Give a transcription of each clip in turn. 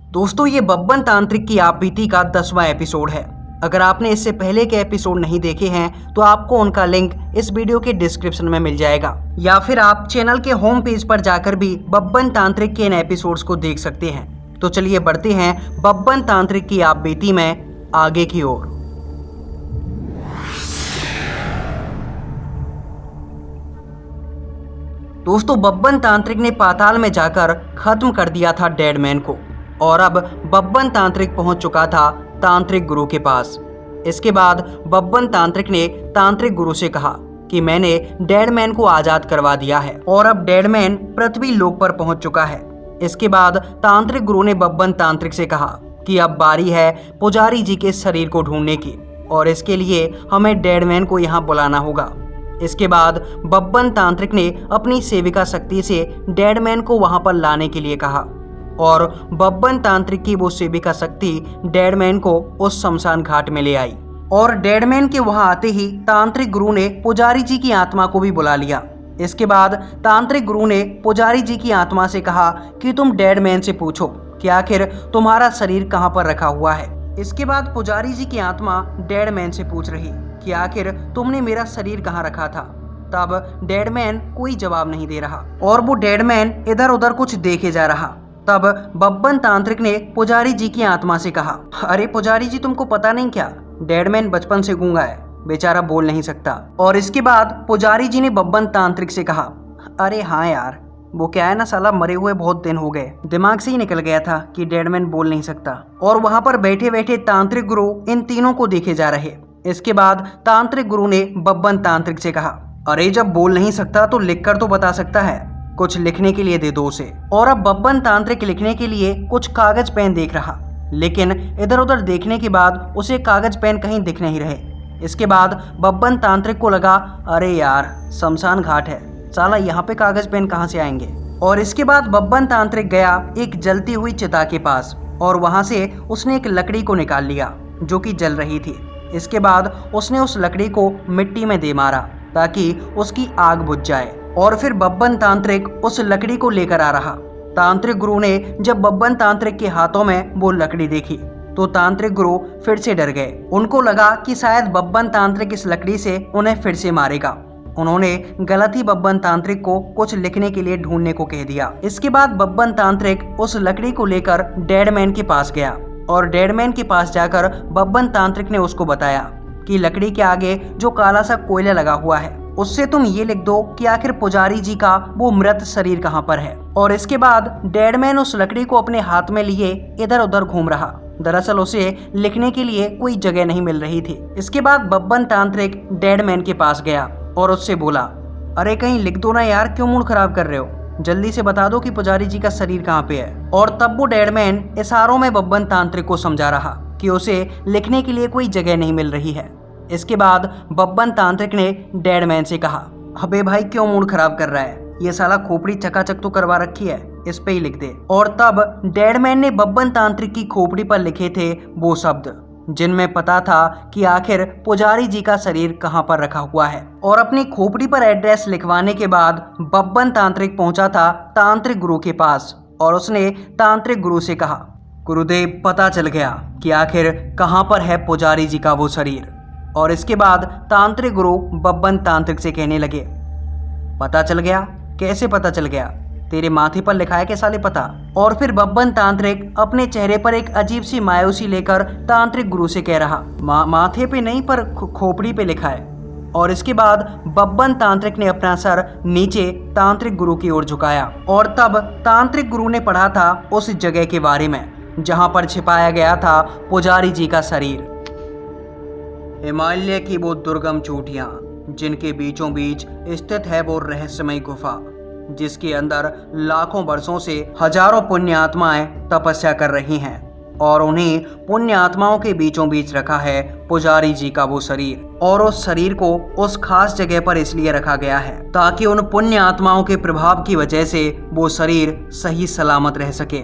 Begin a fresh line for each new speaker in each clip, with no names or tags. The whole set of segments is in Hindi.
दोस्तों ये बब्बन तांत्रिक की आप बीती का 10वां एपिसोड है। अगर आपने इससे पहले के एपिसोड नहीं देखे हैं तो आपको उनका लिंक इस वीडियो के डिस्क्रिप्शन में मिल जाएगा, या फिर आप चैनल के होम पेज पर जाकर भी बब्बन तांत्रिक के इन एपिसोड्स को देख सकते हैं। तो चलिए बढ़ते हैं बब्बन तांत्रिक की आप बीती में आगे की ओर। दोस्तों बब्बन तांत्रिक ने पाताल में जाकर खत्म कर दिया था डेडमैन को, और अब बब्बन तांत्रिक पहुंच चुका था तांत्रिक गुरु के पास। इसके बाद बब्बन तांत्रिक ने तांत्रिक गुरु से कहा कि मैंने डेडमैन को आजाद करवा दिया है और अब डेडमैन पृथ्वी लोक पर पहुंच चुका है। इसके बाद तांत्रिक गुरु ने बब्बन तांत्रिक से कहा कि अब बारी है पुजारी जी के शरीर को ढूंढने की, और इसके लिए हमें डेडमैन को यहाँ बुलाना होगा। इसके बाद बब्बन तांत्रिक ने अपनी सेविका शक्ति से डेडमैन को वहां पर लाने के लिए कहा, और बब्बन तांत्रिक की वो सेविका शक्ति डेडमैन को उस शमशान घाट में ले आई। और डेडमैन के वहां आते ही तांत्रिक गुरु ने पुजारी जी की आत्मा को भी बुला लिया। इसके बाद तांत्रिक गुरु ने पुजारी जी की आत्मा से कहा कि तुम डेडमैन से पूछो कि आखिर तुम्हारा शरीर कहाँ पर रखा हुआ है। इसके बाद पुजारी जी की आत्मा डेडमैन से पूछ रही कि आखिर तुमने मेरा शरीर कहाँ रखा था। तब डेडमैन कोई जवाब नहीं दे रहा और वो डेडमैन इधर उधर कुछ देखे जा रहा। तब बब्बन तांत्रिक ने पुजारी जी की आत्मा से कहा, अरे पुजारी जी तुमको पता नहीं क्या, डेडमैन बचपन से गूंगा है, बेचारा बोल नहीं सकता। और इसके बाद पुजारी जी ने बब्बन तांत्रिक से कहा, अरे हाँ यार, वो क्या है ना साला, मरे हुए बहुत दिन हो गए, दिमाग से ही निकल गया था कि डेडमैन बोल नहीं सकता। और वहां पर बैठे बैठे तांत्रिक गुरु इन तीनों को देखे जा रहे। इसके बाद तांत्रिक गुरु ने बब्बन तांत्रिक से कहा, अरे जब बोल नहीं सकता तो लिखकर तो बता सकता है, कुछ लिखने के लिए दे दो उसे। और अब बब्बन तांत्रिक लिखने के लिए कुछ कागज पेन देख रहा, लेकिन इधर उधर देखने के बाद उसे कागज पेन कहीं दिख नहीं रहे। इसके बाद बब्बन तांत्रिक को लगा, अरे यार शमशान घाट है, साला यहाँ पे कागज पेन कहाँ से आएंगे। और इसके बाद बब्बन तांत्रिक गया एक जलती हुई चिता के पास, और वहां से उसने एक लकड़ी को निकाल लिया जो कि जल रही थी। इसके बाद उसने उस लकड़ी को मिट्टी में दे मारा ताकि उसकी आग बुझ जाए। और फिर बब्बन तांत्रिक उस लकड़ी को लेकर आ रहा। तांत्रिक गुरु ने जब बब्बन तांत्रिक के हाथों में वो लकड़ी देखी तो तांत्रिक गुरु फिर से डर गए। उनको लगा कि शायद बब्बन तांत्रिक इस लकड़ी से उन्हें फिर से मारेगा। उन्होंने गलत ही बब्बन तांत्रिक को कुछ लिखने के लिए ढूंढने को कह दिया। इसके बाद बब्बन तांत्रिक उस लकड़ी को लेकर डेडमैन के पास गया, और डेडमैन के पास जाकर बब्बन तांत्रिक ने उसको बताया कि लकड़ी के आगे जो काला सा कोयला लगा हुआ है, उससे तुम ये लिख दो कि आखिर पुजारी जी का वो मृत शरीर कहाँ पर है। और इसके बाद डेडमैन उस लकड़ी को अपने हाथ में लिए इधर उधर घूम रहा। दरअसल उसे लिखने के लिए कोई जगह नहीं मिल रही थी। इसके बाद बब्बन तांत्रिक डेडमैन के पास गया और उससे बोला, अरे कहीं लिख दो ना यार, क्यों मूड खराब कर रहे हो, जल्दी से बता दो कि पुजारी जी का शरीर कहाँ पे है। और तब वो डेडमैन इशारों में बब्बन तांत्रिक को समझा रहा कि उसे लिखने के लिए कोई जगह नहीं मिल रही है। इसके बाद बब्बन तांत्रिक ने डेडमैन से कहा, अबे भाई क्यों मूड खराब कर रहा है, ये साला खोपड़ी चकाचक तो करवा रखी है, इस पे ही लिख दे। और तब डेडमैन ने बब्बन तांत्रिक की खोपड़ी पर लिखे थे वो शब्द जिनमें पता था कि आखिर पुजारी जी का शरीर कहाँ पर रखा हुआ है। और अपनी खोपड़ी पर एड्रेस लिखवाने के बाद बब्बन तांत्रिक पहुंचा था तांत्रिक गुरु के पास, और उसने तांत्रिक गुरु से कहा, गुरुदेव पता चल गया कि आखिर कहाँ पर है पुजारी जी का वो शरीर। और इसके बाद तांत्रिक गुरु बब्बन तांत्रिक से कहने लगे, पता चल गया? कैसे पता चल गया? तेरे माथे पर लिखा है कि साले पता? और फिर बब्बन तांत्रिक अपने चेहरे पर एक अजीब सी मायूसी लेकर तांत्रिक गुरु से कह रहा, माथे पे नहीं पर खोपड़ी पे लिखा है। और इसके बाद बब्बन तांत्रिक ने अपना सर नीचे तांत्रिक गुरु की ओर झुकाया, और तब तांत्रिक गुरु ने पढ़ा था उस जगह के बारे में जहां पर छिपाया गया था पुजारी जी का शरीर। हिमालय की वो दुर्गम चोटियां जिनके बीचों बीच स्थित है वो रहस्यमय गुफा, जिसके अंदर लाखों वर्षों से हजारों पुण्य आत्माएं तपस्या कर रही हैं, और उन्हीं पुण्य आत्माओं के बीचों बीच रखा है पुजारी जी का वो शरीर। और उस शरीर को उस खास जगह पर इसलिए रखा गया है ताकि उन पुण्य आत्माओं के प्रभाव की वजह से वो शरीर सही सलामत रह सके।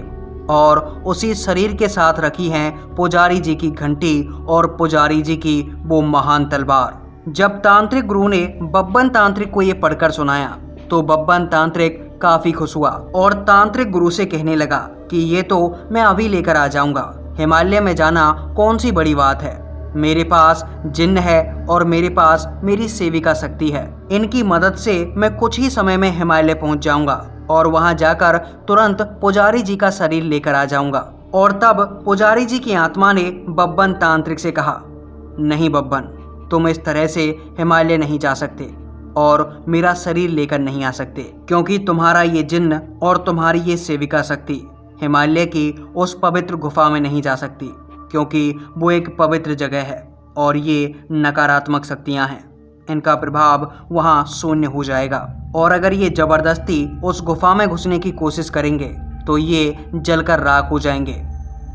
और उसी शरीर के साथ रखी हैं पुजारी जी की घंटी और पुजारी जी की वो महान तलवार। जब तांत्रिक गुरु ने बब्बन तांत्रिक को ये पढ़कर सुनाया तो बब्बन तांत्रिक काफी खुश हुआ और तांत्रिक गुरु से कहने लगा कि ये तो मैं अभी लेकर आ जाऊंगा। हिमालय में जाना कौन सी बड़ी बात है। मेरे पास जिन्न है और मेरे पास मेरी सेविका शक्ति है। इनकी मदद से मैं कुछ ही समय में हिमालय पहुंच जाऊंगा और वहां जाकर तुरंत पुजारी जी का शरीर लेकर आ जाऊंगा। और तब पुजारी जी की आत्मा ने बब्बन तांत्रिक से कहा, नहीं बब्बन, तुम इस तरह से हिमालय नहीं जा सकते और मेरा शरीर लेकर नहीं आ सकते, क्योंकि तुम्हारा ये जिन्न और तुम्हारी ये सेविका शक्ति हिमालय की उस पवित्र गुफा में नहीं जा सकती, क्योंकि वो एक पवित्र जगह है और ये नकारात्मक शक्तियाँ हैं। इनका प्रभाव वहाँ शून्य हो जाएगा और अगर ये जबरदस्ती उस गुफा में घुसने की कोशिश करेंगे तो ये जलकर राख हो जाएंगे।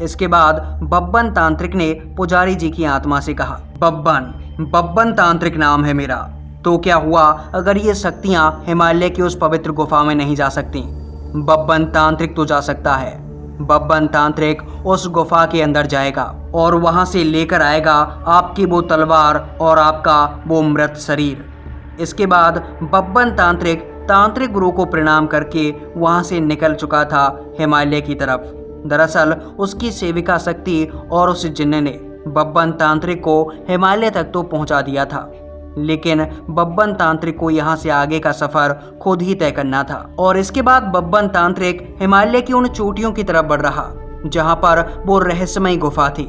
इसके बाद बब्बन तांत्रिक ने पुजारी जी की आत्मा से कहा, बब्बन तांत्रिक नाम है मेरा। तो क्या हुआ अगर ये शक्तियाँ हिमालय की उस पवित्र गुफा में नहीं जा सकती? बब्बन तांत्रिक तो जा सकता है। बब्बन तांत्रिक उस गुफा के अंदर जाएगा और वहां से लेकर आएगा आपकी वो तलवार और आपका वो मृत शरीर। इसके बाद बब्बन तांत्रिक गुरु को प्रणाम करके वहां से निकल चुका था हिमालय की तरफ। दरअसल उसकी सेविका शक्ति और उस जिन्न ने बब्बन तांत्रिक को हिमालय तक तो पहुंचा दिया था, लेकिन बब्बन तांत्रिक को यहाँ से आगे का सफर खुद ही तय करना था। और इसके बाद बब्बन तांत्रिक हिमालय की उन चोटियों की तरफ बढ़ रहा जहाँ पर वो रहस्यमयी गुफा थी।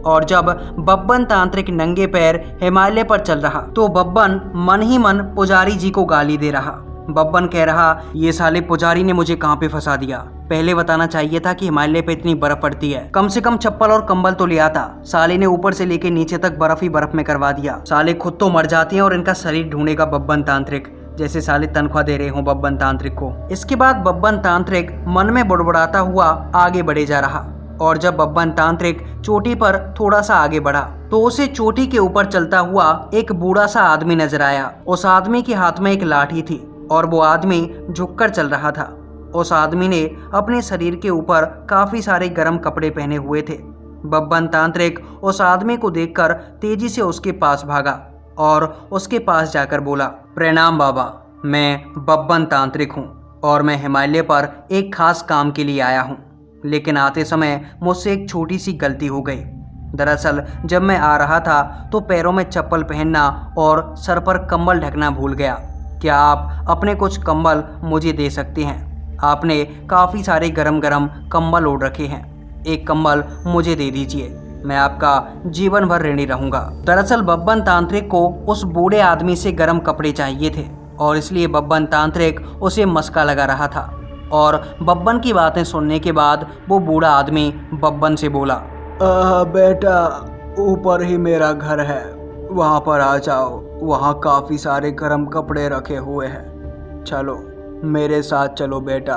और जब बब्बन तांत्रिक नंगे पैर हिमालय पर चल रहा तो बब्बन मन ही मन पुजारी जी को गाली दे रहा। बब्बन कह रहा, ये साले पुजारी ने मुझे कहाँ पे फंसा दिया। पहले बताना चाहिए था कि हिमालय पे इतनी बर्फ पड़ती है, कम से कम चप्पल और कंबल तो ले आता। साले ने ऊपर से लेके नीचे तक बर्फ ही बर्फ में करवा दिया। साले खुद तो मर जाते हैं और इनका शरीर ढूंढेगा बब्बन तांत्रिक, जैसे साले तनख्वाह दे रहे हो बब्बन तांत्रिक को। इसके बाद बब्बन तांत्रिक मन में बुड़बुड़ाता हुआ आगे बढ़े जा रहा और जब बब्बन तांत्रिक चोटी पर थोड़ा सा आगे बढ़ा तो उसे चोटी के ऊपर चलता हुआ एक बूढ़ा सा आदमी नजर आया। उस आदमी के हाथ में एक लाठी थी और वो आदमी झुककर चल रहा था। उस आदमी ने अपने शरीर के ऊपर काफी सारे गर्म कपड़े पहने हुए थे। बब्बन तांत्रिक उस आदमी को देखकर तेजी से उसके पास भागा और उसके पास जाकर बोला, प्रणाम बाबा, मैं बब्बन तांत्रिक हूँ और मैं हिमालय पर एक खास काम के लिए आया हूँ, लेकिन आते समय मुझसे एक छोटी सी गलती हो गई। दरअसल जब मैं आ रहा था तो पैरों में चप्पल पहनना और सर पर कंबल ढकना भूल गया। क्या आप अपने कुछ कंबल मुझे दे सकते हैं? आपने काफ़ी सारे गरम कंबल ओढ़ रखे हैं, एक कंबल मुझे दे दीजिए, मैं आपका जीवन भर ऋणी रहूंगा। दरअसल बब्बन तांत्रिक को उस बूढ़े आदमी से गर्म कपड़े चाहिए थे और इसलिए बब्बन तांत्रिक उसे मस्का लगा रहा था। और बब्बन की बातें सुनने के बाद वो बूढ़ा आदमी बब्बन से बोला, बेटा, ऊपर ही मेरा घर है, वहाँ पर आ जाओ, वहाँ काफ़ी सारे गर्म कपड़े रखे हुए हैं। चलो मेरे साथ चलो बेटा,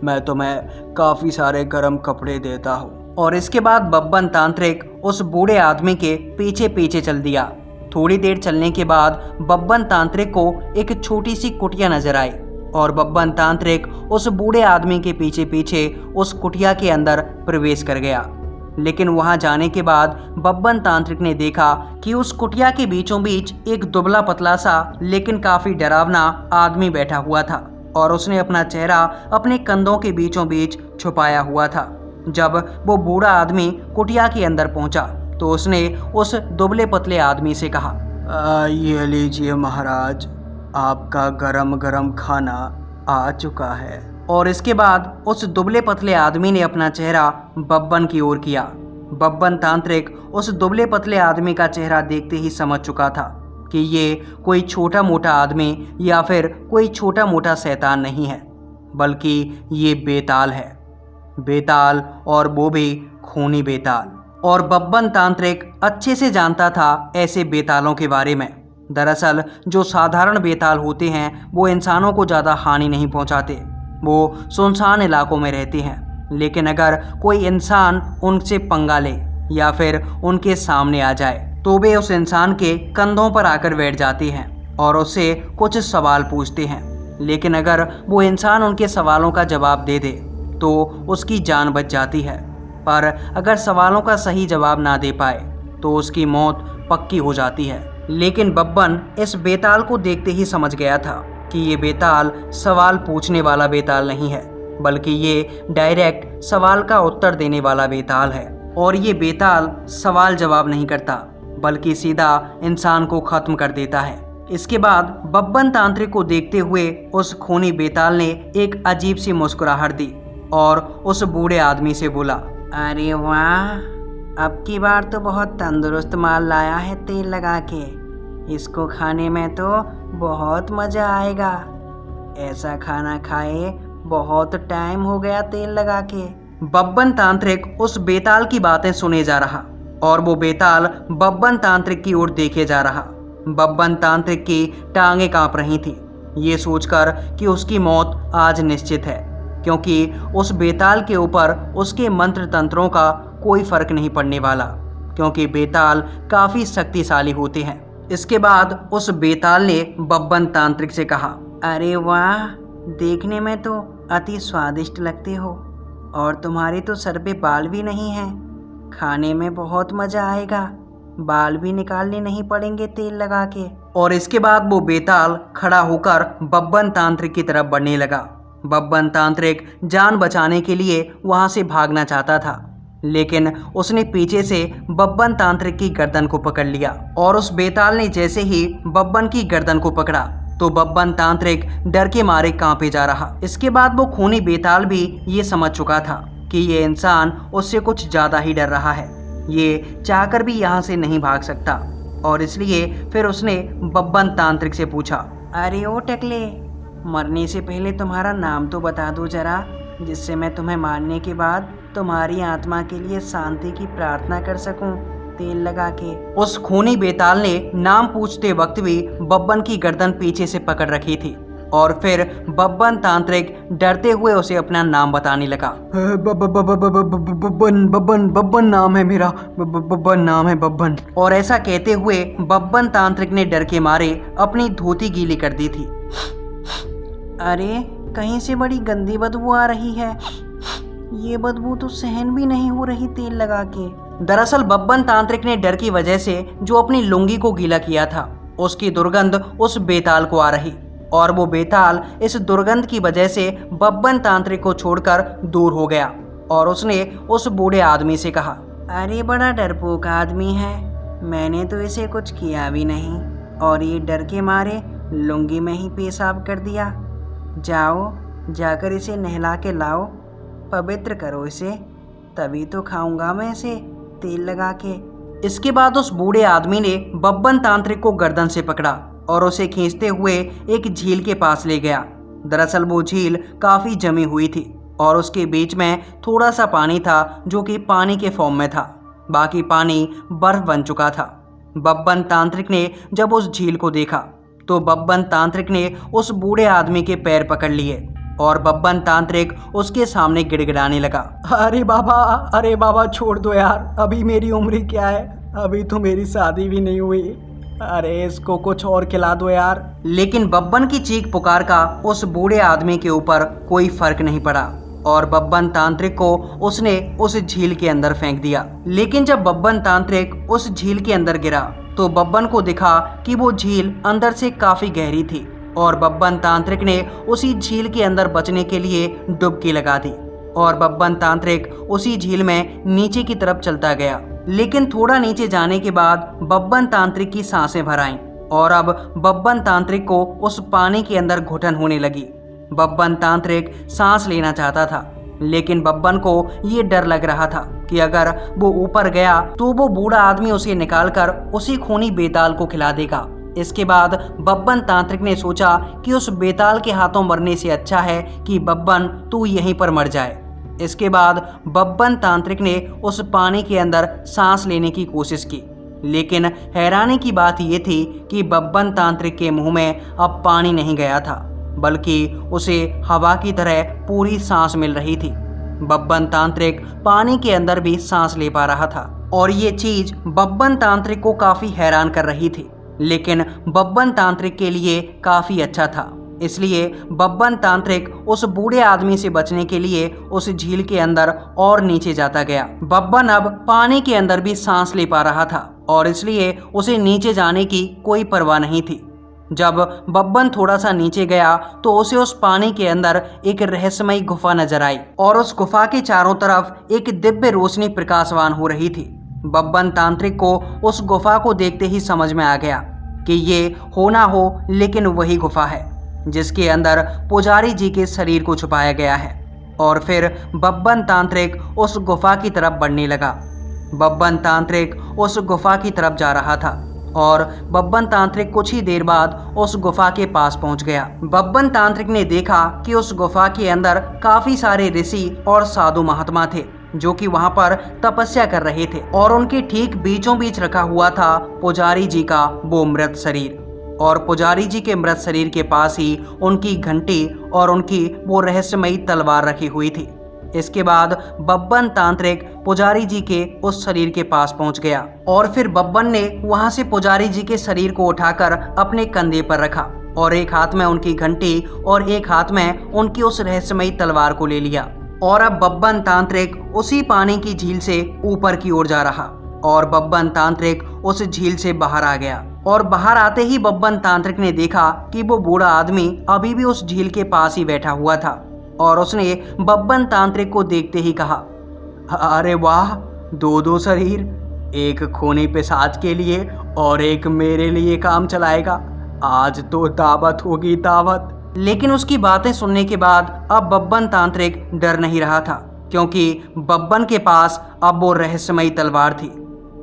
मैं तुम्हें काफ़ी सारे गर्म कपड़े देता हूँ। और इसके बाद बब्बन तांत्रिक उस बूढ़े आदमी के पीछे पीछे चल दिया। थोड़ी देर चलने के बाद बब्बन तांत्रिक को एक छोटी सी कुटिया नजर आई और बब्बन तांत्रिक उस बूढ़े आदमी के पीछे पीछे उस कुटिया के अंदर प्रवेश कर गया। लेकिन वहां जाने के बाद बब्बन तांत्रिक ने देखा कि उस कुटिया के बीचों बीच एक दुबला पतला सा लेकिन काफी डरावना आदमी बैठा हुआ था और उसने अपना चेहरा अपने कंधों के बीचों बीच छुपाया हुआ था। जब वो बूढ़ा आदमी कुटिया के अंदर पहुंचा तो उसने उस दुबले पतले आदमी से कहा, ये लीजिए महाराज, आपका गरम खाना आ चुका है। और इसके बाद उस दुबले पतले आदमी ने अपना चेहरा बब्बन की ओर किया। बब्बन तांत्रिक उस दुबले पतले आदमी का चेहरा देखते ही समझ चुका था कि ये कोई छोटा मोटा आदमी या फिर कोई छोटा मोटा शैतान नहीं है, बल्कि ये बेताल है। बेताल, और वो भी खूनी बेताल। और बब्बन तांत्रिक अच्छे से जानता था ऐसे बेतालों के बारे में। दरअसल जो साधारण बेताल होते हैं वो इंसानों को ज़्यादा हानि नहीं पहुंचाते, वो सुनसान इलाकों में रहते हैं। लेकिन अगर कोई इंसान उनसे पंगा ले या फिर उनके सामने आ जाए तो वे उस इंसान के कंधों पर आकर बैठ जाते हैं और उससे कुछ सवाल पूछते हैं। लेकिन अगर वो इंसान उनके सवालों का जवाब दे दे तो उसकी जान बच जाती है, पर अगर सवालों का सही जवाब ना दे पाए तो उसकी मौत पक्की हो जाती है। लेकिन बब्बन इस बेताल को देखते ही समझ गया था कि ये बेताल सवाल पूछने वाला बेताल नहीं है, बल्कि ये डायरेक्ट सवाल का उत्तर देने वाला बेताल है। और ये बेताल सवाल जवाब नहीं करता, बल्कि सीधा इंसान को खत्म कर देता है। इसके बाद बब्बन तांत्रिक को देखते हुए उस खूनी बेताल ने एक अजीब सी मुस्कुराहट दी और उस बूढ़े आदमी से बोला, अरे वाह, अब की बार तो बहुत तंदुरुस्त माल लाया है तेल लगा के। इसको खाने में तो बहुत मज़ा आएगा। ऐसा खाना खाए बहुत टाइम हो गया तेल लगा के। बब्बन तांत्रिक उस बेताल की बातें सुने जा रहा और वो बेताल बब्बन तांत्रिक की ओर देखे जा रहा। बब्बन तांत्रिक की टांगें कांप रही थी, ये सोचकर कि उसकी मौत आज निश्चित है, क्योंकि उस बेताल के ऊपर उसके मंत्र तंत्रों का कोई फर्क नहीं पड़ने वाला, क्योंकि बेताल काफ़ी शक्तिशाली होते हैं। इसके बाद उस बेताल ने बब्बन तांत्रिक से कहा, अरे वाह, देखने में तो अति स्वादिष्ट लगते हो और तुम्हारे तो सर पे बाल भी नहीं हैं। खाने में बहुत मज़ा आएगा, बाल भी निकालने नहीं पड़ेंगे तेल लगा के। और इसके बाद वो बेताल खड़ा होकर बब्बन तांत्रिक की तरफ बढ़ने लगा। बब्बन तांत्रिक जान बचाने के लिए वहाँ से भागना चाहता था, लेकिन उसने पीछे से बब्बन तांत्रिक की गर्दन को पकड़ लिया और उस बेताल ने जैसे ही बब्बन की गर्दन को पकड़ा तो बब्बन तांत्रिक डर के मारे कांपे जा रहा। इसके बाद वो खूनी बेताल भी ये समझ चुका था कि ये इंसान उससे कुछ ज़्यादा ही डर रहा है, ये चाहकर भी यहाँ से नहीं भाग सकता। और इसलिए फिर उसने बब्बन तांत्रिक से पूछा, अरे ओ टकले, मरने से पहले तुम्हारा नाम तो बता दो जरा, जिससे मैं तुम्हें मारने के बाद तुम्हारी आत्मा के लिए शांति की प्रार्थना कर सकूं तेल लगा के। उस खूनी बेताल ने नाम पूछते वक्त भी बब्बन की गर्दन पीछे से पकड़ रखी थी और फिर बब्बन तांत्रिक डरते हुए उसे अपना नाम बताने लगा। बब्बन बब्बन बब्बन नाम है मेरा, बब्बन नाम है बब्बन। और ऐसा कहते हुए बब्बन तांत्रिक ने डर के मारे अपनी धोती गीली कर दी थी। अरे कहीं से बड़ी गंदी बदबू आ रही है, ये बदबू तो सहन भी नहीं हो रही तेल लगा के। दरअसल बब्बन तांत्रिक ने डर की वजह से जो अपनी लुंगी को गीला किया था, उसकी दुर्गंध उस बेताल को आ रही और वो बेताल इस दुर्गंध की वजह से बब्बन तांत्रिक को छोड़कर दूर हो गया। और उसने उस बूढ़े आदमी से कहा, अरे बड़ा डरपोक आदमी है, मैंने तो इसे कुछ किया भी नहीं और ये डर के मारे लुंगी में ही पेशाब कर दिया। जाओ, जाकर इसे नहला के लाओ, पवित्र करो इसे, तभी तो खाऊंगा मैं इसे तेल लगा के। इसके बाद उस बूढ़े आदमी ने बब्बन तांत्रिक को गर्दन से पकड़ा और उसे खींचते हुए एक झील के पास ले गया। दरअसल वो झील काफ़ी जमी हुई थी और उसके बीच में थोड़ा सा पानी था जो कि पानी के फॉर्म में था, बाकी पानी बर्फ बन चुका था। बब्बन तांत्रिक ने जब उस झील को देखा तो बब्बन तांत्रिक ने उस बूढ़े आदमी के पैर पकड़ लिए और बब्बन तांत्रिक उसके सामने गिड़गिड़ाने लगा, अरे बाबा छोड़ दो यार, अभी मेरी उम्र क्या है, अभी तो मेरी शादी भी नहीं हुई, अरे इसको कुछ और खिला दो यार। लेकिन बब्बन की चीख पुकार का उस बूढ़े आदमी के ऊपर कोई फर्क नहीं पड़ा और बब्बन तांत्रिक को उसने उस झील के अंदर फेंक दिया। लेकिन जब बब्बन तांत्रिक उस झील के अंदर गिरा तो बब्बन को दिखा कि वो झील अंदर से काफी गहरी थी और बब्बन तांत्रिक ने उसी झील के अंदर बचने के लिए डुबकी लगा दी और बब्बन तांत्रिक उसी झील में नीचे की तरफ चलता गया। लेकिन थोड़ा नीचे जाने के बाद बब्बन तांत्रिक की सांसें भर आईं और अब बब्बन तांत्रिक को उस पानी के अंदर घुटन होने लगी। बब्बन तांत्रिक सांस लेना चाहता था, लेकिन बब्बन को ये डर लग रहा था कि अगर वो ऊपर गया तो वो बूढ़ा आदमी उसे निकालकर उसी खूनी बेताल को खिला देगा। इसके बाद बब्बन तांत्रिक ने सोचा कि उस बेताल के हाथों मरने से अच्छा है कि बब्बन तू यहीं पर मर जाए। इसके बाद बब्बन तांत्रिक ने उस पानी के अंदर सांस लेने की कोशिश की, लेकिन हैरानी की बात यह थी कि बब्बन तांत्रिक के मुंह में अब पानी नहीं गया था, बल्कि उसे हवा की तरह पूरी सांस मिल रही थी। बब्बन तांत्रिक पानी के अंदर भी सांस ले पा रहा था और ये चीज बब्बन तांत्रिक को काफी हैरान कर रही थी, लेकिन बब्बन तांत्रिक के लिए काफी अच्छा था। इसलिए बब्बन तांत्रिक उस बूढ़े आदमी से बचने के लिए उस झील के अंदर और नीचे जाता गया। बब्बन अब पानी के अंदर भी सांस ले पा रहा था और इसलिए उसे नीचे जाने की कोई परवाह नहीं थी। जब बब्बन थोड़ा सा नीचे गया तो उसे उस पानी के अंदर एक रहस्यमयी गुफा नजर आई और उस गुफा के चारों तरफ एक दिव्य रोशनी प्रकाशवान हो रही थी। बब्बन तांत्रिक को उस गुफा को देखते ही समझ में आ गया कि ये हो ना हो लेकिन वही गुफा है जिसके अंदर पुजारी जी के शरीर को छुपाया गया है। और फिर बब्बन तांत्रिक उस गुफा की तरफ बढ़ने लगा। बब्बन तांत्रिक उस गुफा की तरफ जा रहा था और बब्बन तांत्रिक कुछ ही देर बाद उस गुफा के पास पहुंच गया। बब्बन तांत्रिक ने देखा कि उस गुफा के अंदर काफी सारे ऋषि और साधु महात्मा थे जो कि वहां पर तपस्या कर रहे थे और उनके ठीक बीचों बीच रखा हुआ था पुजारी जी का वो मृत शरीर। और पुजारी जी के मृत शरीर के पास ही उनकी घंटी और उनकी वो रहस्यमयी तलवार रखी हुई थी। इसके बाद बब्बन तांत्रिक पुजारी जी के उस शरीर के पास पहुंच गया और फिर बब्बन ने वहां से पुजारी जी के शरीर को उठाकर अपने कंधे पर रखा और एक हाथ में उनकी घंटी और एक हाथ में उनकी उस रहस्यमयी तलवार को ले लिया। और अब बब्बन तांत्रिक उसी पानी की झील से ऊपर की ओर जा रहा और बब्बन तांत्रिक उस झील से बाहर आ गया। और बाहर आते ही बब्बन तांत्रिक ने देखा कि वो बूढ़ा आदमी अभी भी उस झील के पास ही बैठा हुआ था और उसने बब्बन तांत्रिक को देखते ही कहा, अरे वाह, दो शरीर, एक खूनी पिशाच के लिए और एक मेरे लिए काम चलाएगा। आज तो दावत होगी दावत। लेकिन उसकी बातें सुनने के बाद अब बब्बन तांत्रिक डर नहीं रहा था क्योंकि बब्बन के पास अब वो रहस्यमयी तलवार थी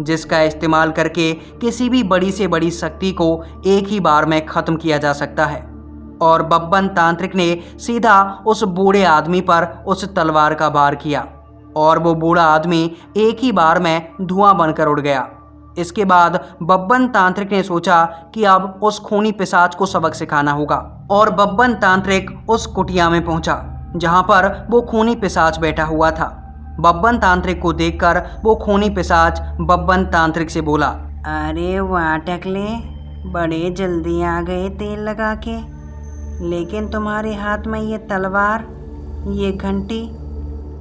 जिसका इस्तेमाल करके किसी भी बड़ी से बड़ी शक्ति को एक ही बार में खत्म किया जा सकता है। और बब्बन तांत्रिक ने सीधा उस बूढ़े आदमी पर उस तलवार का वार किया और वो बूढ़ा आदमी एक ही बार में धुआं बनकर उड़ गया। इसके बाद बब्बन तांत्रिक ने सोचा कि अब उस खूनी पिशाच को सबक सिखाना होगा और बब्बन तांत्रिक उस कुटिया में पहुंचा जहां पर वो खूनी पिशाच बैठा हुआ था। बब्बन तांत्रिक को देखकर वो खूनी पिशाच बब्बन तांत्रिक से बोला,
अरे वाह टकले, बड़े जल्दी आ गए तेल लगा के। लेकिन तुम्हारे हाथ में ये तलवार, ये घंटी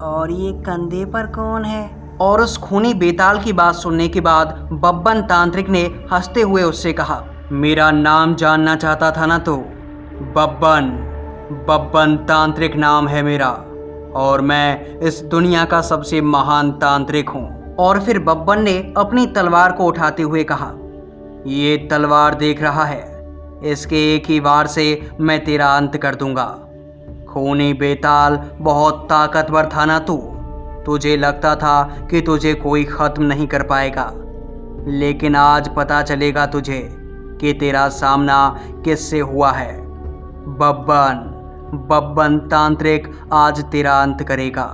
और ये कंधे पर कौन है?
और उस खूनी बेताल की बात सुनने के बाद बब्बन तांत्रिक ने हंसते हुए उससे कहा, मेरा नाम जानना चाहता था ना तो? बब्बन तांत्रिक नाम है मेरा और मैं इस दुनिया का सबसे महान तांत्रिक हूँ। और फिर बब्बन ने अपनी तलवार को उठाते हुए कहा, ये तलवार देख रहा है, इसके एक ही वार से मैं तेरा अंत कर दूंगा। खूनी बेताल, बहुत ताकतवर था ना तू? तुझे लगता था कि तुझे कोई खत्म नहीं कर पाएगा, लेकिन आज पता चलेगा तुझे कि तेरा सामना किससे हुआ है। बब्बन तांत्रिक आज तेरा अंत करेगा।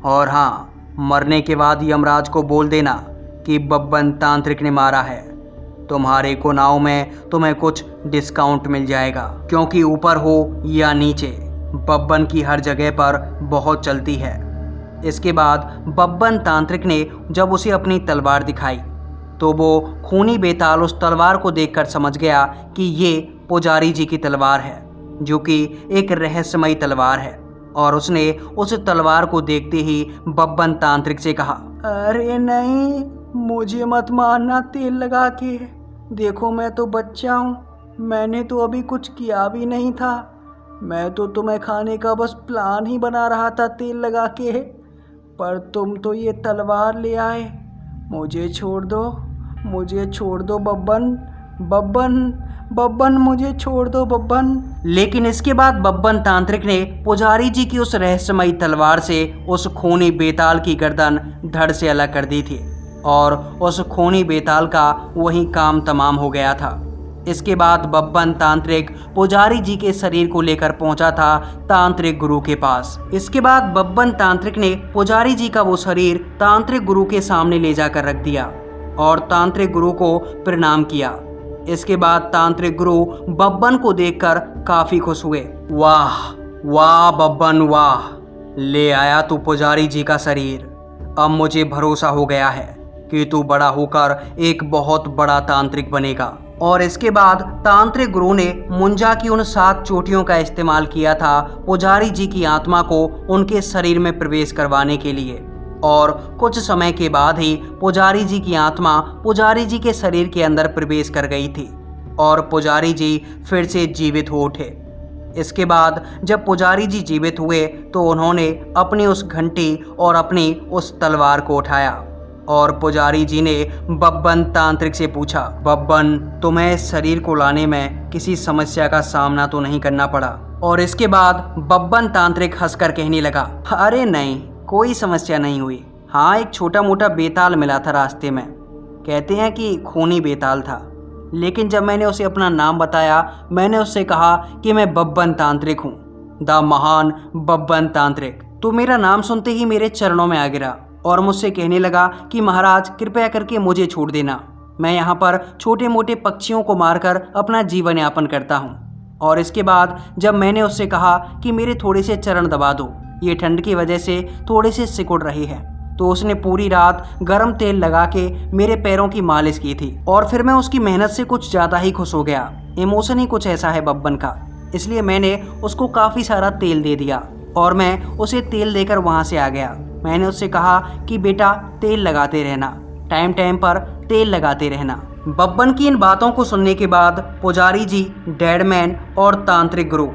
और हाँ, मरने के बाद यमराज को बोल देना कि बब्बन तांत्रिक ने मारा है। तुम्हारे कुनाव में तुम्हें कुछ डिस्काउंट मिल जाएगा, क्योंकि ऊपर हो या नीचे बब्बन की हर जगह पर बहुत चलती है। इसके बाद बब्बन तांत्रिक ने जब उसे अपनी तलवार दिखाई तो वो खूनी बेताल उस तलवार को देखकर समझ गया कि ये पुजारी जी की तलवार है जो कि एक रहस्यमयी तलवार है। और उसने उस तलवार को देखते ही बब्बन तांत्रिक से कहा,
अरे नहीं, मुझे मत मारना तेल लगा के। देखो मैं तो बच्चा हूँ, मैंने तो अभी कुछ किया भी नहीं था। मैं तो तुम्हें खाने का बस प्लान ही बना रहा था तेल लगा के, पर तुम तो ये तलवार ले आए। मुझे छोड़ दो बब्बन, मुझे छोड़ दो बब्बन।
लेकिन इसके बाद बब्बन तांत्रिक ने पुजारी जी की उस रहस्यमयी तलवार से उस खूनी बेताल की गर्दन धड़ से अलग कर दी थी और उस खूनी बेताल का वही काम तमाम हो गया था। इसके बाद बब्बन तांत्रिक पुजारी जी के शरीर को लेकर पहुंचा था तांत्रिक गुरु के पास। इसके बाद बब्बन तांत्रिक ने पुजारी जी का वो शरीर तांत्रिक गुरु के सामने ले जाकर रख दिया और तांत्रिक गुरु को प्रणाम किया। इसके बाद तांत्रिक गुरु बब्बन को देखकर काफी खुश हुए। वाह बब्बन वाह, ले आया तू पुजारी जी का शरीर। अब मुझे भरोसा हो गया है कि तू बड़ा होकर एक बहुत बड़ा तांत्रिक बनेगा। और इसके बाद तांत्रिक गुरु ने मुंजा की उन 7 चोटियों का इस्तेमाल किया था पुजारी जी की आत्मा को उनके शरीर में प्रवेश करवाने के लिए। और कुछ समय के बाद ही पुजारी जी की आत्मा पुजारी जी के शरीर के अंदर प्रवेश कर गई थी। और पुजारी जी फिर से जीवित हो उठे। इसके बाद जब पुजारी जी जीवित हुए तो उन्होंने अपनी उस घंटी और अपनी उस तलवार को उठाया और पुजारी जी ने बब्बन तांत्रिक से पूछा, बब्बन, तुम्हें इस शरीर को लाने में किसी समस्या का सामना तो नहीं करना पड़ा? और इसके बाद बब्बन तांत्रिक हंसकर कहने लगा, अरे नहीं, कोई समस्या नहीं हुई। हाँ, एक छोटा मोटा बेताल मिला था रास्ते में, कहते हैं कि खूनी बेताल था, लेकिन जब मैंने उसे अपना नाम बताया, मैंने उससे कहा कि मैं बब्बन तांत्रिक हूँ, द महान बब्बन तांत्रिक, तो मेरा नाम सुनते ही मेरे चरणों में आ गिरा और मुझसे कहने लगा कि महाराज कृपया करके मुझे छोड़ देना, मैं यहाँ पर छोटे मोटे पक्षियों को मारकर अपना जीवन यापन करता हूँ। और इसके बाद जब मैंने उससे कहा कि मेरे थोड़े से चरण दबा दो, ये ठंड की वजह से थोड़े से सिकुड़ रहे हैं, तो उसने पूरी रात गर्म तेल लगा के मेरे पैरों की मालिश की थी। और फिर मैं उसकी मेहनत से कुछ ज़्यादा ही खुश हो गया। इमोशन ही कुछ ऐसा है बब्बन का, इसलिए मैंने उसको काफ़ी सारा तेल दे दिया और मैं उसे तेल देकर वहाँ से आ गया। मैंने उससे कहा कि बेटा तेल लगाते रहना, टाइम टाइम पर तेल लगाते रहना। बब्बन की इन बातों को सुनने के बाद पुजारी जी, डेडमैन और तांत्रिक गुरु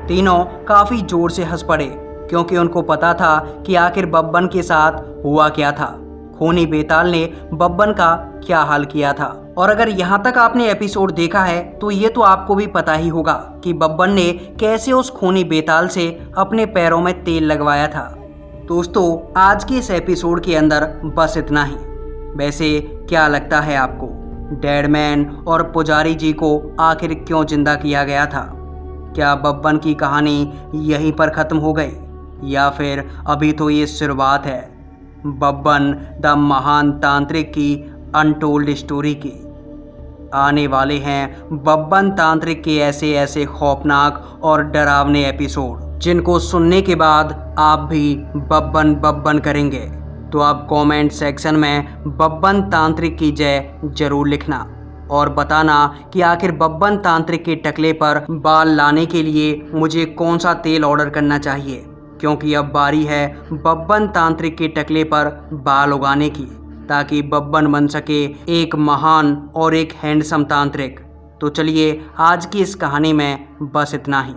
तीनों काफ़ी जोर से हंस पड़े, क्योंकि उनको पता था कि आखिर बब्बन के साथ हुआ क्या था, खूनी बेताल ने बब्बन का क्या हाल किया था। और अगर यहाँ तक आपने एपिसोड देखा है तो ये तो आपको भी पता ही होगा कि बब्बन ने कैसे उस खूनी बेताल से अपने पैरों में तेल लगवाया था। दोस्तों, आज के इस एपिसोड के अंदर बस इतना ही। वैसे क्या लगता है आपको, डेडमैन और पुजारी जी को आखिर क्यों जिंदा किया गया था? क्या बब्बन की कहानी यहीं पर ख़त्म हो गई, या फिर अभी तो ये शुरुआत है बब्बन द महान तांत्रिक की अनटोल्ड स्टोरी की? आने वाले हैं बब्बन तांत्रिक के ऐसे ऐसे खौफनाक और डरावने एपिसोड जिनको सुनने के बाद आप भी बब्बन बब्बन करेंगे। तो आप कमेंट सेक्शन में बब्बन तांत्रिक की जय जरूर लिखना और बताना कि आखिर बब्बन तांत्रिक के टकले पर बाल लाने के लिए मुझे कौन सा तेल ऑर्डर करना चाहिए, क्योंकि अब बारी है बब्बन तांत्रिक के टकले पर बाल उगाने की, ताकि बब्बन बन सके एक महान और एक हैंडसम तांत्रिक। तो चलिए आज की इस कहानी में बस इतना ही।